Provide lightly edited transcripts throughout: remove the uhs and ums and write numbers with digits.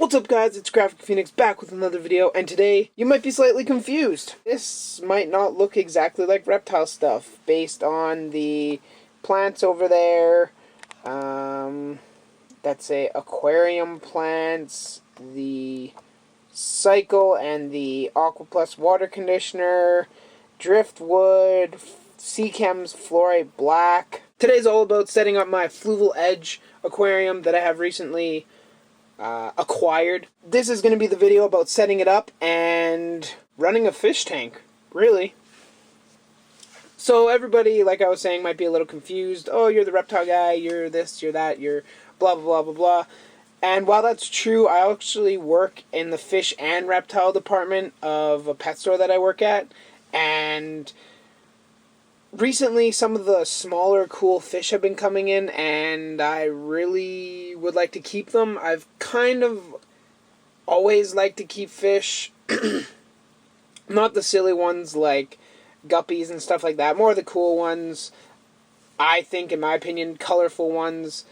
What's up guys, it's Graphic Phoenix back with another video, and today you might be slightly confused. This might not look exactly like reptile stuff based on the plants over there. That's a aquarium plants, the cycle and the Aqua Plus water conditioner, driftwood, sea chems fluorite black. Today's all about setting up my Fluval Edge aquarium that I have recently acquired. This is going to be the video about setting it up and running a fish tank, really. So everybody, like I was saying, might be a little confused. Oh, you're the reptile guy, you're this, you're that, you're blah, blah, blah, blah, blah. And while that's true, I actually work in the fish and reptile department of a pet store that I work at. And recently, some of the smaller, cool fish have been coming in, and I really would like to keep them. I've kind of always liked to keep fish. Not the silly ones like guppies and stuff like that. More the cool ones. I think, in my opinion, colorful ones.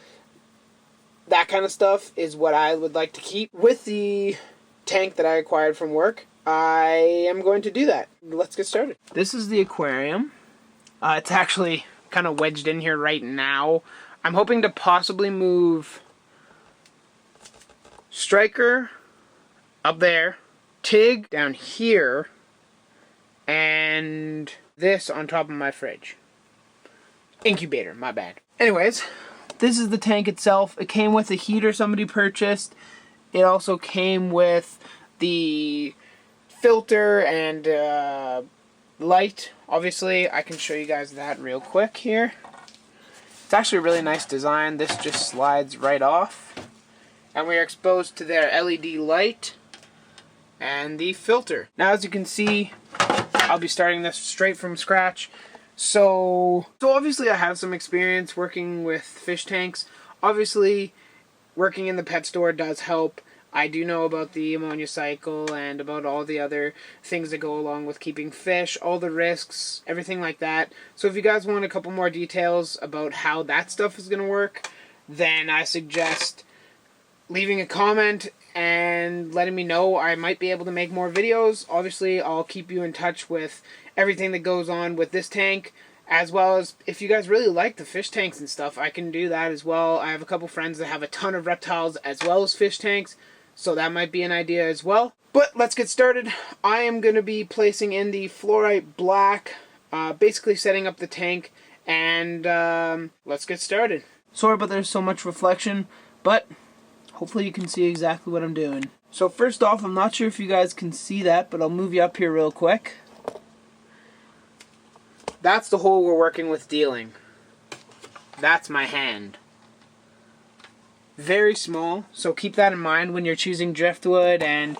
That kind of stuff is what I would like to keep. With the tank that I acquired from work, I am going to do that. Let's get started. This is the aquarium. It's actually kind of wedged in here right now. I'm hoping to possibly move Striker up there, Tig down here, and this on top of my fridge. Incubator, my bad. Anyways, this is the tank itself. It came with a heater somebody purchased. It also came with the filter and light. Obviously, I can show you guys that real quick here. It's actually a really nice design. This just slides right off. And we are exposed to their LED light and the filter. Now, as you can see, I'll be starting this straight from scratch. So obviously I have some experience working with fish tanks. Obviously, working in the pet store does help. I do know about the ammonia cycle and about all the other things that go along with keeping fish, all the risks, everything like that. So if you guys want a couple more details about how that stuff is going to work, then I suggest leaving a comment and letting me know. I might be able to make more videos. Obviously, I'll keep you in touch with everything that goes on with this tank, as well as if you guys really like the fish tanks and stuff, I can do that as well. I have a couple friends that have a ton of reptiles as well as fish tanks, so that might be an idea as well. But let's get started. I am going to be placing in the fluorite black, basically setting up the tank, and let's get started. Sorry about there's so much reflection, but hopefully you can see exactly what I'm doing. So first off, I'm not sure if you guys can see that, but I'll move you up here real quick. That's the hole we're working with dealing. That's my hand. Very small, so keep that in mind when you're choosing driftwood and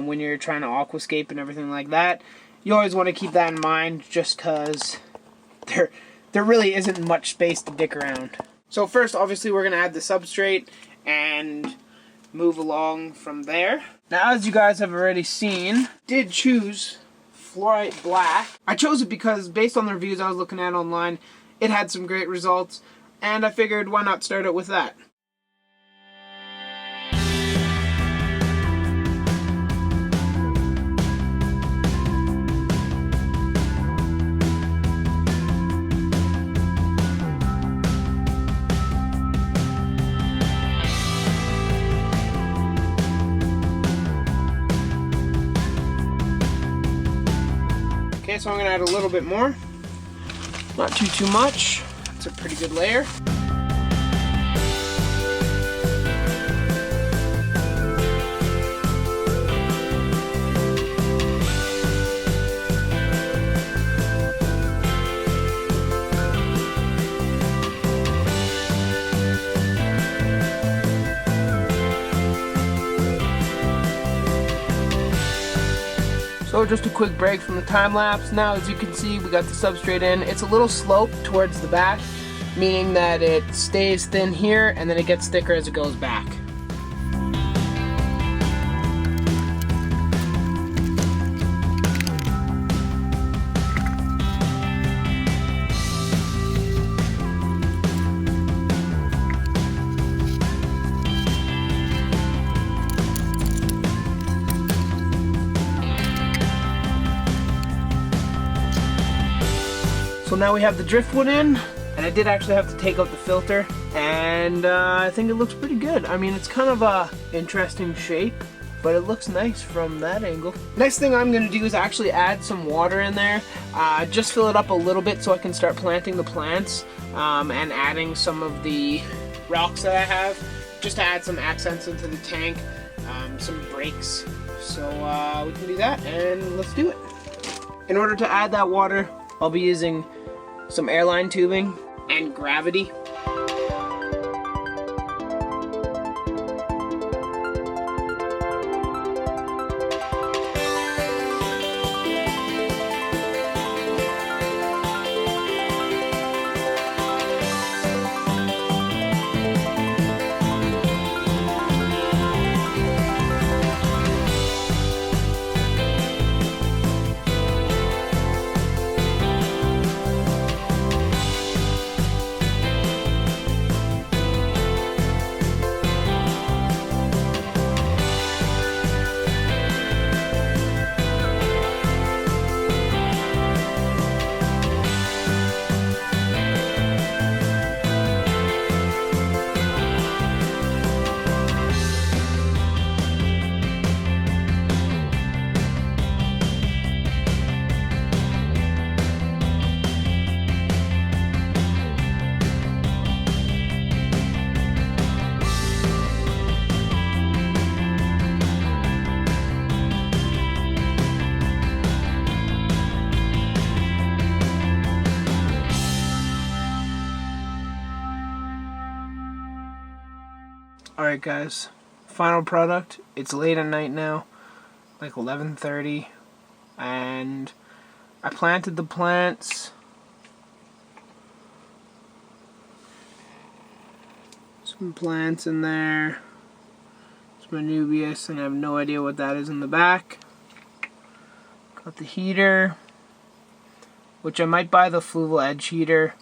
when you're trying to aquascape and everything like that. You always want to keep that in mind just because there really isn't much space to dick around. So first, obviously, we're going to add the substrate and move along from there. Now, as you guys have already seen, did choose fluorite black. I chose it because based on the reviews I was looking at online, it had some great results, and I figured why not start it with that. Okay, so I'm going to add a little bit more. Not too much. It's a pretty good layer. So just a quick break from the time lapse. Now, as you can see, we got the substrate in. It's a little sloped towards the back, meaning that it stays thin here and then it gets thicker as it goes back. So now we have the driftwood in, and I did actually have to take out the filter, and I think it looks pretty good. I mean, it's kind of a interesting shape, but it looks nice from that angle. Next thing I'm gonna do is actually add some water in there, just fill it up a little bit so I can start planting the plants, and adding some of the rocks that I have, just to add some accents into the tank, some breaks. So we can do that, and let's do it. In order to add that water, I'll be using some airline tubing and gravity. Alright guys, final product. It's late at night now, like 11:30, and I planted the plants. Some plants in there. Some Anubias, and I have no idea what that is in the back. Got the heater, which I might buy the Fluval edge heater,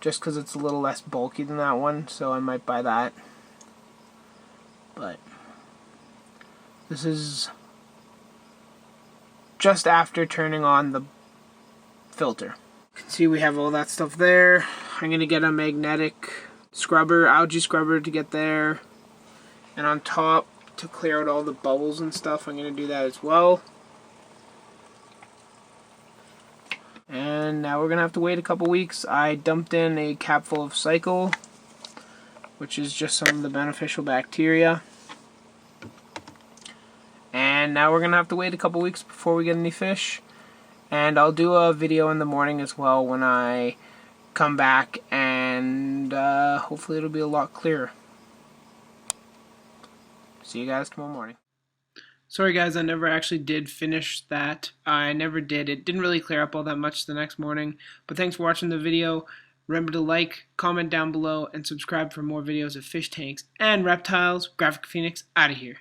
just because it's a little less bulky than that one, so I might buy that. But this is just after turning on the filter. You can see we have all that stuff there. I'm going to get a magnetic scrubber, algae scrubber to get there. And on top, to clear out all the bubbles and stuff, I'm going to do that as well. And now we're going to have to wait a couple weeks. I dumped in a cap full of cycle, which is just some of the beneficial bacteria. And now we're going to have to wait a couple weeks before we get any fish. And I'll do a video in the morning as well when I come back, and hopefully it'll be a lot clearer. See you guys tomorrow morning. Sorry guys, I never actually did finish that. I never did. It didn't really clear up all that much the next morning. But thanks for watching the video. Remember to like, comment down below, and subscribe for more videos of fish tanks and reptiles. Graphic Phoenix, out of here.